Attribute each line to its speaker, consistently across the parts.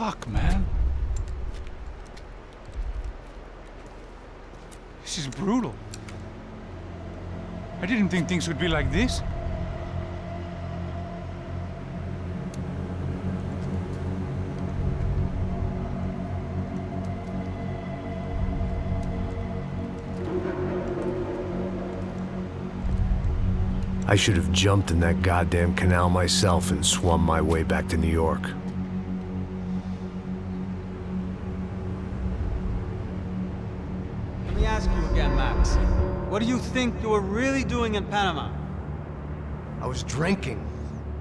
Speaker 1: Fuck, man. This is brutal. I didn't think things would be like this.
Speaker 2: I should have jumped in that goddamn canal myself and swum my way back to New York.
Speaker 3: Let me ask you again, Max. What do you think you were really doing in Panama?
Speaker 2: I was drinking.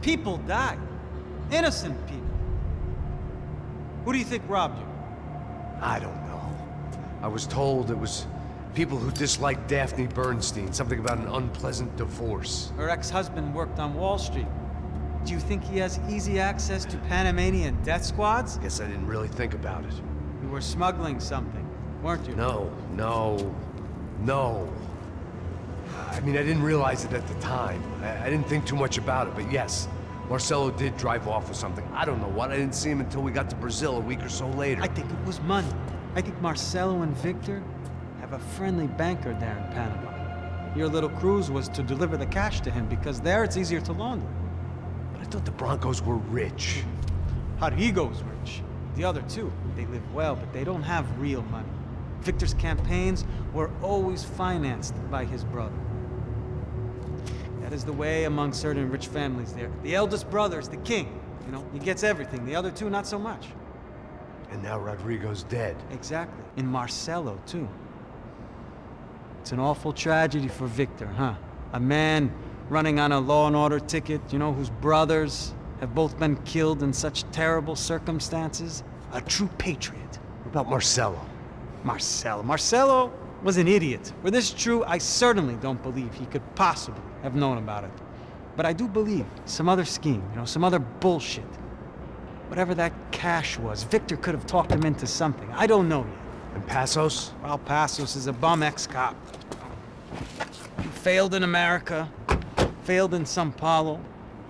Speaker 3: People died. Innocent people. Who do you think robbed you?
Speaker 2: I don't know. I was told it was people who disliked Daphne Bernstein, something about an unpleasant divorce.
Speaker 3: Her ex-husband worked on Wall Street. Do you think he has easy access to Panamanian death squads?
Speaker 2: Guess I didn't really think about it.
Speaker 3: You were smuggling something, weren't you?
Speaker 2: No. I mean, I didn't realize it at the time. I didn't think too much about it, but yes, Marcelo did drive off with something. I don't know what. I didn't see him until we got to Brazil a week or so later.
Speaker 3: I think it was money. I think Marcelo and Victor have a friendly banker there in Panama. Your little cruise was to deliver the cash to him because there it's easier to launder.
Speaker 2: But I thought the Broncos were rich.
Speaker 3: Rodrigo's rich. The other two, they live well, but they don't have real money. Victor's campaigns were always financed by his brother. That is the way among certain rich families there. The eldest brother is the king. You know, he gets everything. The other two, not so much.
Speaker 2: And now Rodrigo's dead.
Speaker 3: Exactly. And Marcelo, too. It's an awful tragedy for Victor, huh? A man running on a law and order ticket, you know, whose brothers have both been killed in such terrible circumstances. A true patriot.
Speaker 2: What about Marcelo?
Speaker 3: Marcelo was an idiot. Were this true, I certainly don't believe he could possibly have known about it. But I do believe some other scheme, you know, some other bullshit. Whatever that cash was, Victor could have talked him into something. I don't know yet.
Speaker 2: And Passos?
Speaker 3: Well, Passos is a bum ex-cop. He failed in America, failed in São Paulo.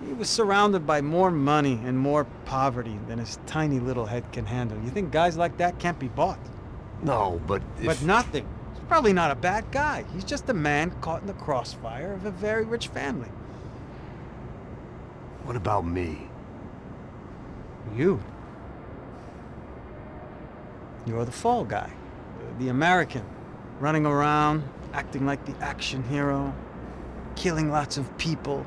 Speaker 3: He was surrounded by more money and more poverty than his tiny little head can handle. You think guys like that can't be bought?
Speaker 2: No, but if...
Speaker 3: But nothing. He's probably not a bad guy. He's just a man caught in the crossfire of a very rich family.
Speaker 2: What about me?
Speaker 3: You. You're the fall guy. The American. Running around, acting like the action hero. Killing lots of people.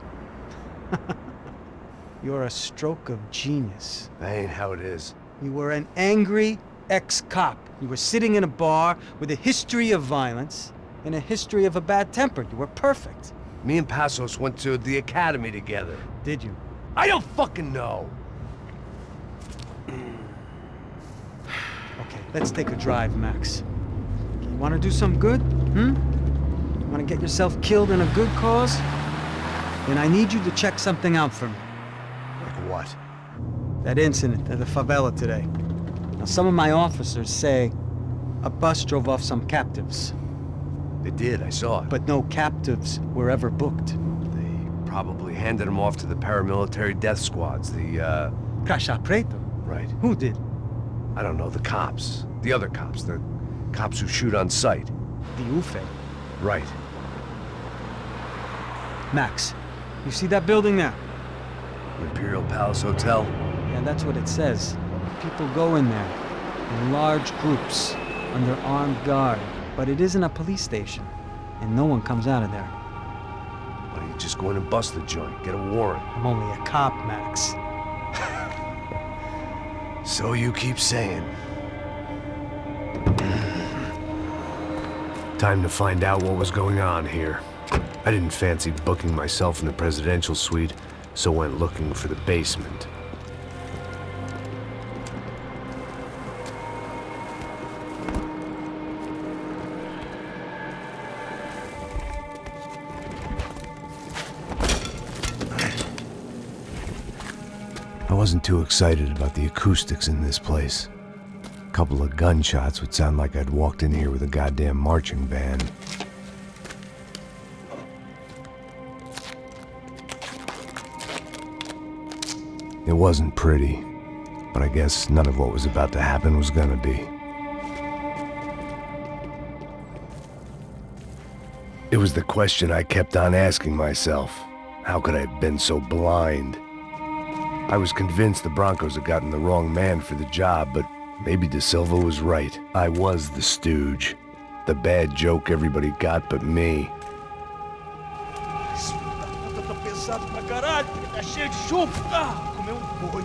Speaker 3: You're a stroke of genius.
Speaker 2: That ain't how it is.
Speaker 3: You were an angry ex-cop. You were sitting in a bar with a history of violence and a history of a bad temper. You were perfect.
Speaker 2: Me and Passos went to the academy together.
Speaker 3: Did you?
Speaker 2: I don't fucking know.
Speaker 3: Okay, let's take a drive, Max. You want to do some good? You want to get yourself killed in a good cause? Then I need you to check something out for me.
Speaker 2: Like what?
Speaker 3: That incident at the favela today. Now, some of my officers say a bus drove off some captives.
Speaker 2: They did, I saw it.
Speaker 3: But no captives were ever booked.
Speaker 2: They probably handed them off to the paramilitary death squads, the,
Speaker 3: Caixa Preto?
Speaker 2: Right.
Speaker 3: Who did?
Speaker 2: I don't know, the cops. The other cops, the cops who shoot on sight.
Speaker 3: The UFE.
Speaker 2: Right.
Speaker 3: Max, you see that building there?
Speaker 2: Imperial Palace Hotel?
Speaker 3: Yeah, that's what it says. People go in there in large groups under armed guard. But it isn't a police station, and no one comes out of there.
Speaker 2: Why don't you just go in and bust the joint, get a warrant?
Speaker 3: I'm only a cop, Max.
Speaker 2: So you keep saying. Time to find out what was going on here. I didn't fancy booking myself in the presidential suite, so went looking for the basement. I wasn't too excited about the acoustics in this place. A couple of gunshots would sound like I'd walked in here with a goddamn marching band. It wasn't pretty. But I guess none of what was about to happen was gonna be. It was the question I kept on asking myself. How could I have been so blind? I was convinced the Broncos had gotten the wrong man for the job, but maybe De Silva was right. I was the stooge. The bad joke everybody got but me.
Speaker 4: Esse filho da puta tá pesado pra caralho, tá cheio de chumbo. Ah, comeu boi.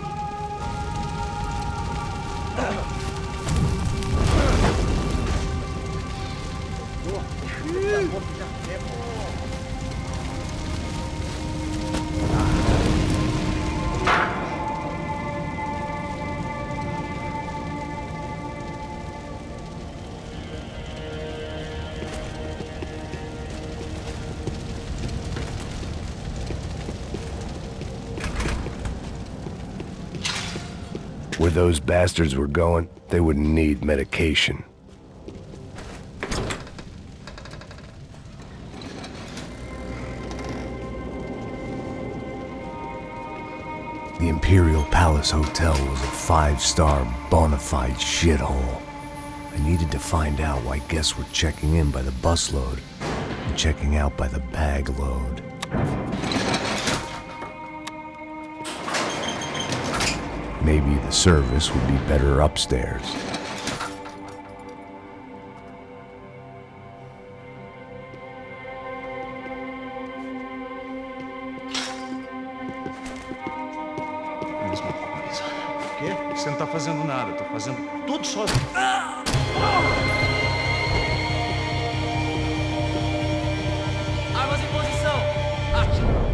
Speaker 2: Where those bastards were going, they wouldn't need medication. The Imperial Palace Hotel was a five-star, bona fide shithole. I needed to find out why guests were checking in by the busload and checking out by the bag load. Maybe the service would be better upstairs.
Speaker 4: Mesma coisa. O quê? Você não tá fazendo nada, eu tô fazendo tudo sozinho.
Speaker 5: Armas em posição! Ativo!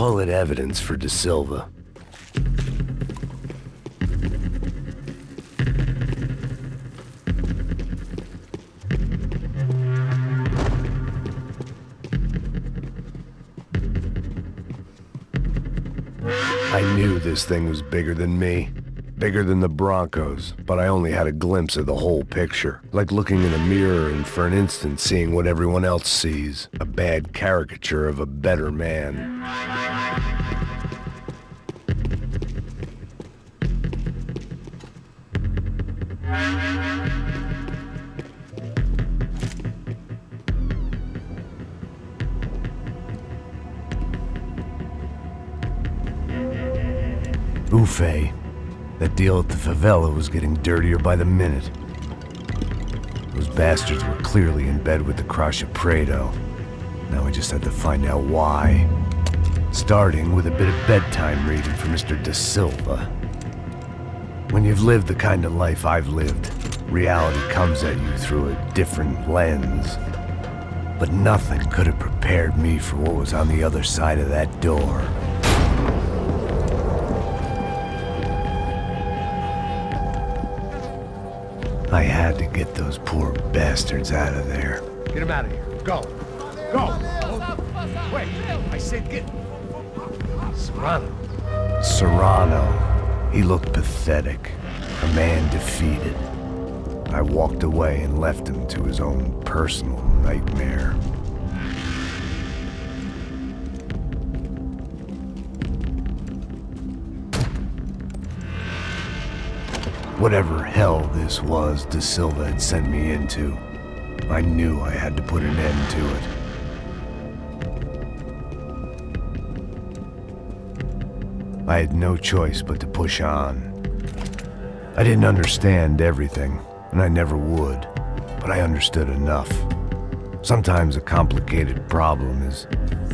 Speaker 2: Call it evidence for De Silva. I knew this thing was bigger than me. Bigger than the Broncos, but I only had a glimpse of the whole picture. Like looking in a mirror and for an instant seeing what everyone else sees. A bad caricature of a better man. Ufe. That deal at the favela was getting dirtier by the minute. Those bastards were clearly in bed with the Crusher Prado. Now we just had to find out why. Starting with a bit of bedtime reading for Mr. De Silva. When you've lived the kind of life I've lived, reality comes at you through a different lens. But nothing could have prepared me for what was on the other side of that door. I had to get those poor bastards out of there.
Speaker 6: Get him out of here. Go. Go. Wait. I said get... Serrano.
Speaker 2: Serrano. He looked pathetic. A man defeated. I walked away and left him to his own personal nightmare. Whatever hell this was De Silva had sent me into, I knew I had to put an end to it. I had no choice but to push on. I didn't understand everything, and I never would, but I understood enough. Sometimes a complicated problem is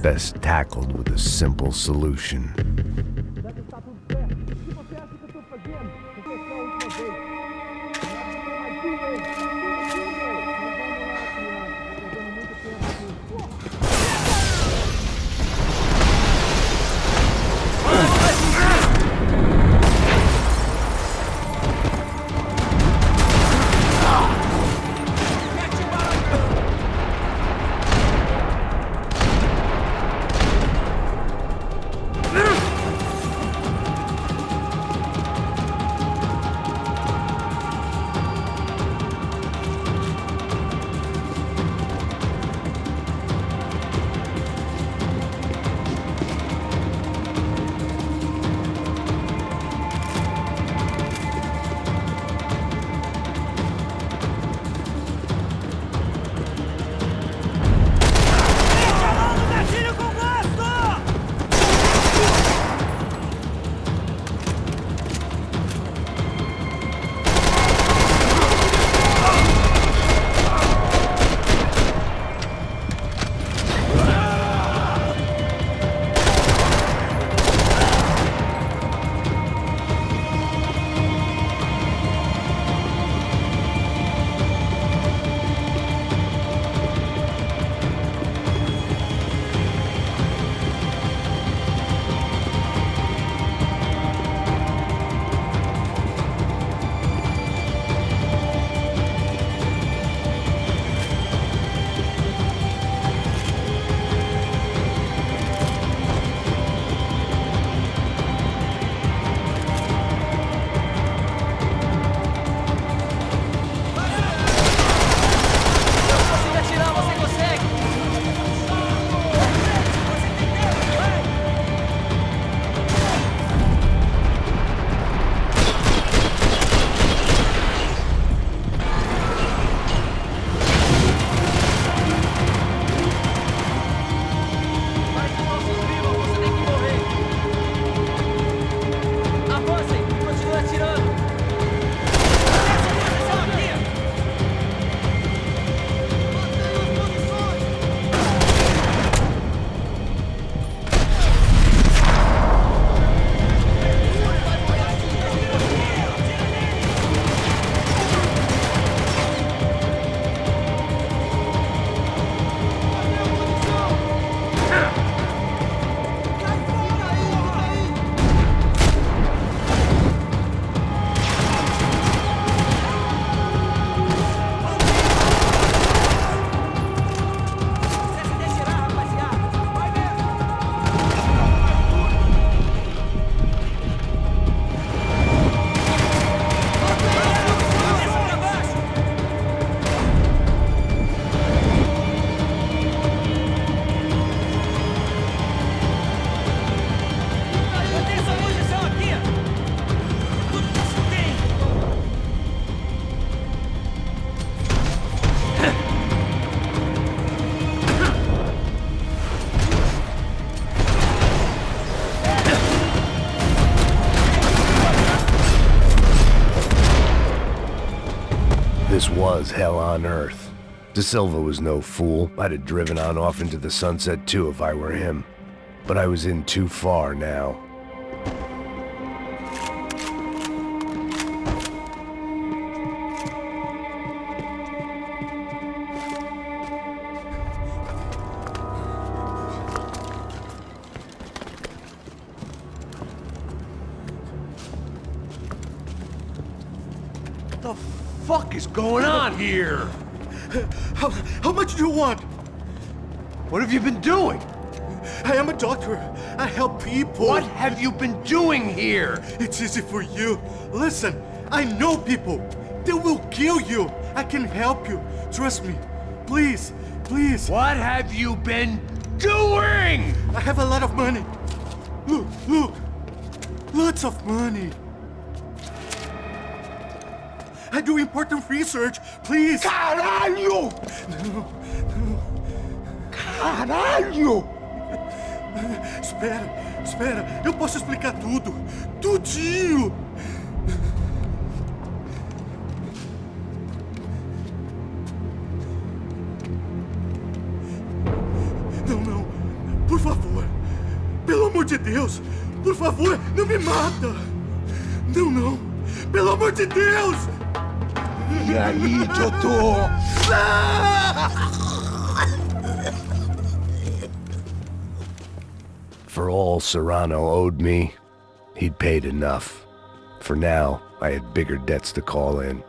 Speaker 2: best tackled with a simple solution. This was hell on earth. De Silva was no fool. I'd have driven on off into the sunset too if I were him. But I was in too far now.
Speaker 6: What the fuck is going on here? How much do you want?
Speaker 2: What have you been doing?
Speaker 6: I am a doctor. I help people.
Speaker 2: What have you been doing here?
Speaker 6: It's easy for you. Listen, I know people. They will kill you. I can help you. Trust me. Please, please.
Speaker 2: What have you been doing?
Speaker 6: I have a lot of money. Look, look. Lots of money. I do important research. Please.
Speaker 2: Caralho!
Speaker 6: No.
Speaker 2: Caralho!
Speaker 6: Espera. Eu posso explicar tudo. Tudinho. Não. Por favor. Pelo amor de Deus. Por favor, não me mata. Não. Pelo amor de Deus.
Speaker 2: E aí, doutor? For all Serrano owed me, he'd paid enough. For now, I had bigger debts to call in.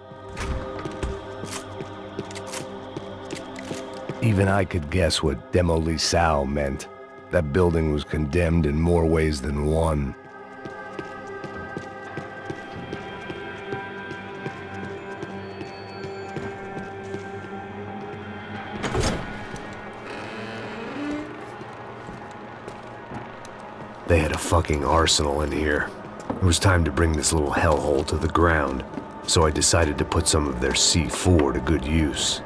Speaker 2: Even I could guess what demolição meant. That building was condemned in more ways than one. They had a fucking arsenal in here. It was time to bring this little hellhole to the ground, so I decided to put some of their C4 to good use.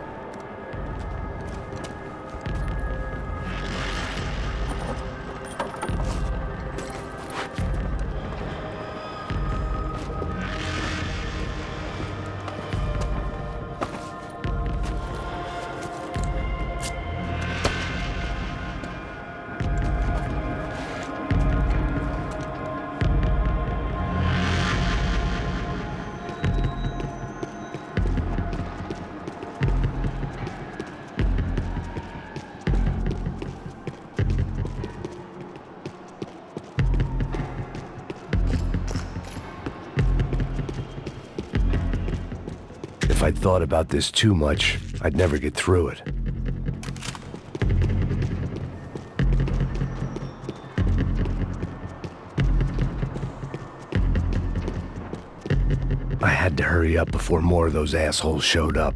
Speaker 2: If I'd thought about this too much, I'd never get through it. I had to hurry up before more of those assholes showed up.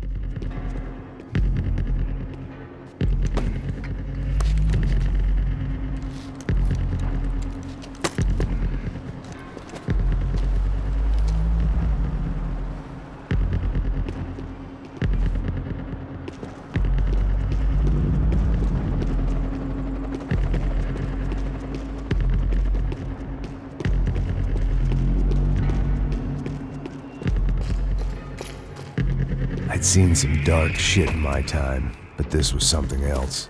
Speaker 2: I'd seen some dark shit in my time, but this was something else.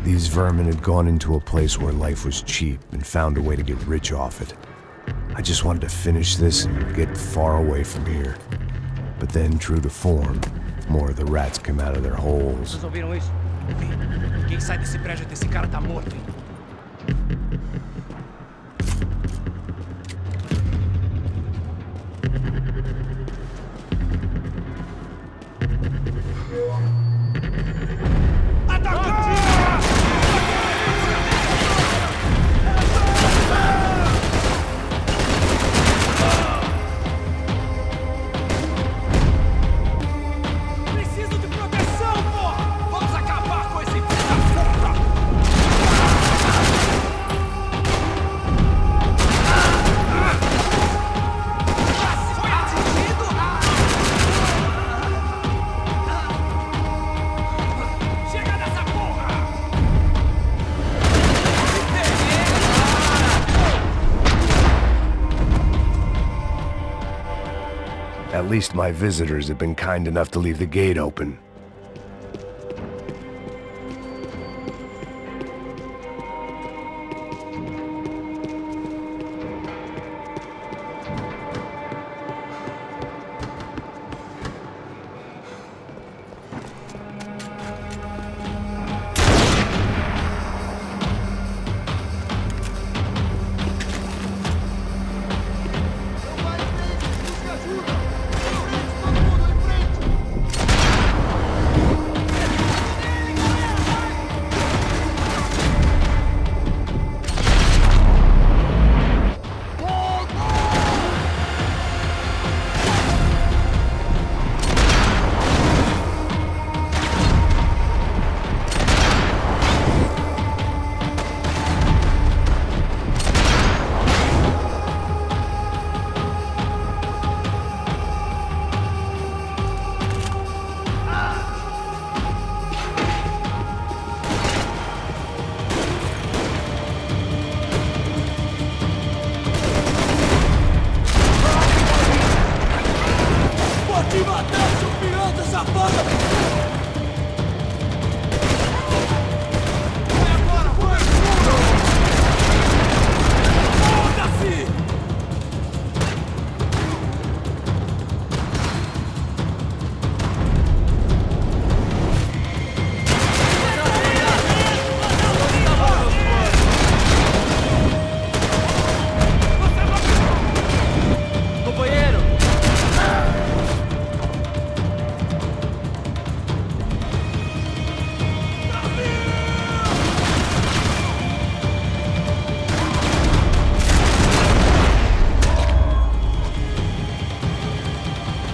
Speaker 2: These vermin had gone into a place where life was cheap and found a way to get rich off it. I just wanted to finish this and get far away from here. But then, true to form, more of the rats come out of their holes.
Speaker 5: Vocês ouviram isso? Quem sai desse prédio desse cara tá morto, hein? Preciso de proteção, porra! Vamos acabar com esse filho da puta!
Speaker 2: At least my visitors have been kind enough to leave the gate open.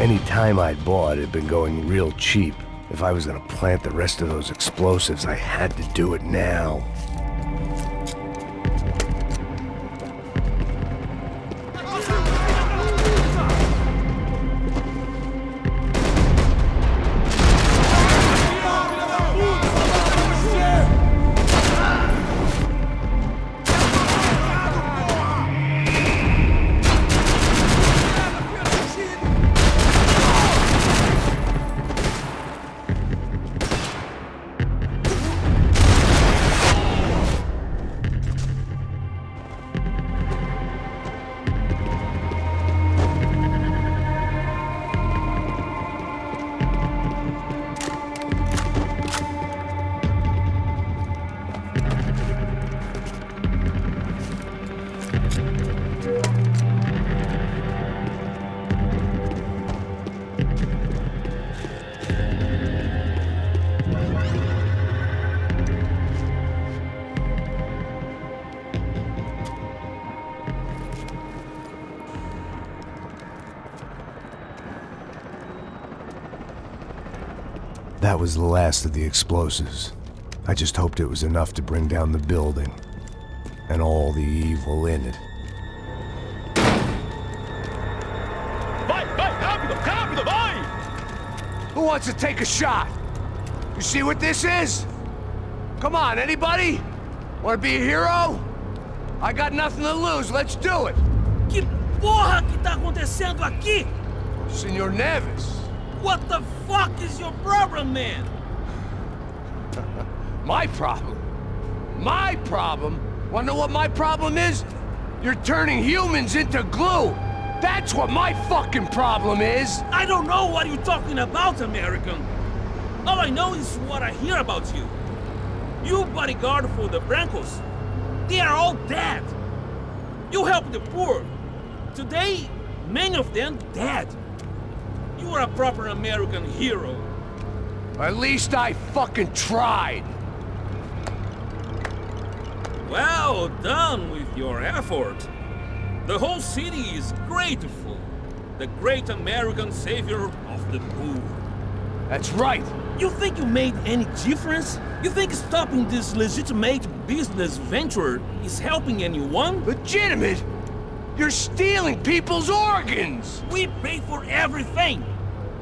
Speaker 2: Any time I'd bought had been going real cheap. If I was gonna plant the rest of those explosives, I had to do it now. That was the last of the explosives. I just hoped it was enough to bring down the building, and all the evil in it.
Speaker 7: Vai, vai, rápido, rápido, vai!
Speaker 2: Who wants to take a shot? You see what this is? Come on, anybody? Want to be a hero? I got nothing to lose, let's do it!
Speaker 8: Que porra que tá acontecendo aqui?
Speaker 2: Senor Neves.
Speaker 8: What the fuck is your problem, man?
Speaker 2: My problem? My problem? Wanna know what my problem is? You're turning humans into glue! That's what my fucking problem is!
Speaker 8: I don't know what you're talking about, American. All I know is what I hear about you. You bodyguard for the Brancos. They are all dead. You help the poor. Today, many of them dead. You are a proper American hero.
Speaker 2: At least I fucking tried.
Speaker 8: Well done with your effort. The whole city is grateful. The great American savior of the poor.
Speaker 2: That's right.
Speaker 8: You think you made any difference? You think stopping this legitimate business venture is helping anyone?
Speaker 2: Legitimate? You're stealing people's organs!
Speaker 8: We pay for everything.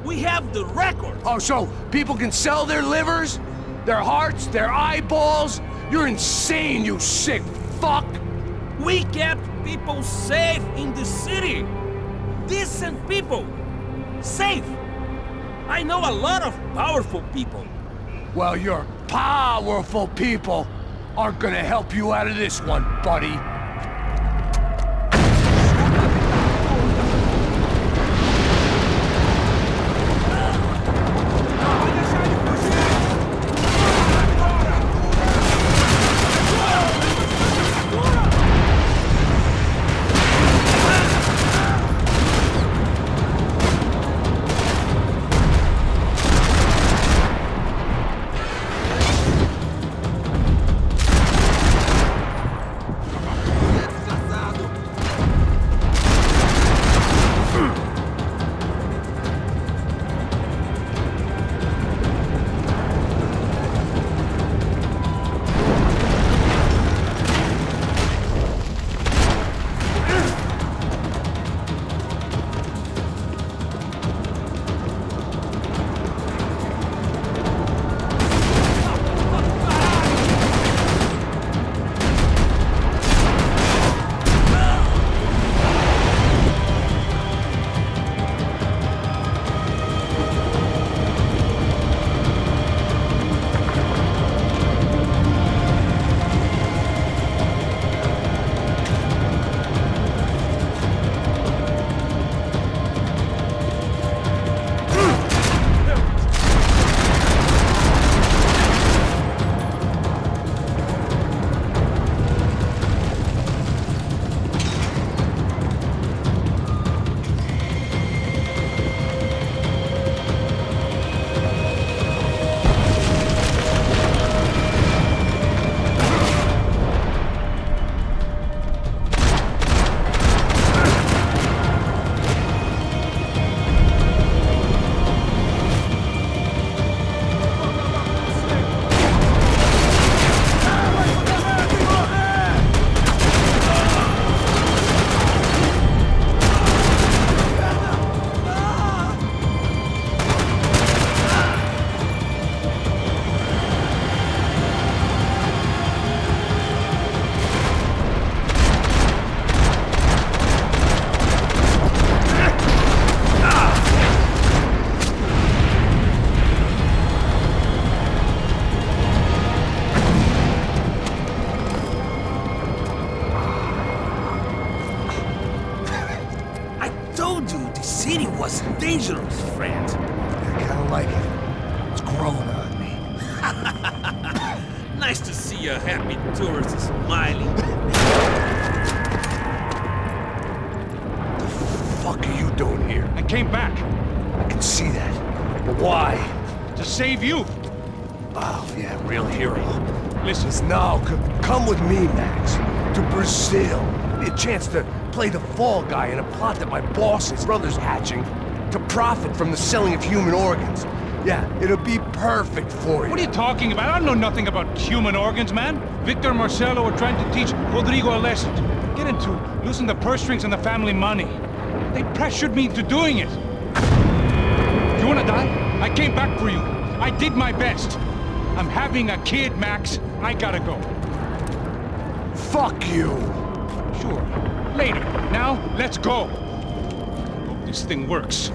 Speaker 8: We have the record.
Speaker 2: Oh, so people can sell their livers? Their hearts? Their eyeballs? You're insane, you sick fuck!
Speaker 8: We kept people safe in the city. Decent people. Safe! I know a lot of powerful people.
Speaker 2: Well, your powerful people aren't gonna help you out of this one, buddy.
Speaker 8: was dangerous, friend.
Speaker 2: I kinda like it. It's growing on me.
Speaker 8: Nice to see a happy tourist smiling.
Speaker 2: The fuck are you doing here?
Speaker 1: I came back
Speaker 2: I can see that. But why?
Speaker 1: to save you.
Speaker 2: Oh, yeah, real hero.
Speaker 1: Listen,
Speaker 2: No, come with me, Max. To Brazil. Be a chance to play the fall guy in a plot that my boss's brother's hatching to profit from the selling of human organs. Yeah, it'll be perfect for you.
Speaker 1: what are you talking about? I don't know nothing about human organs, man. Victor and Marcelo are trying to teach Rodrigo a lesson. Get into losing the purse strings and the family money. They pressured me into doing it. You wanna die? I came back for you. I did my best. I'm having a kid, Max. I gotta go.
Speaker 2: Fuck you.
Speaker 1: Sure. Later. Now, let's go. Hope this thing works.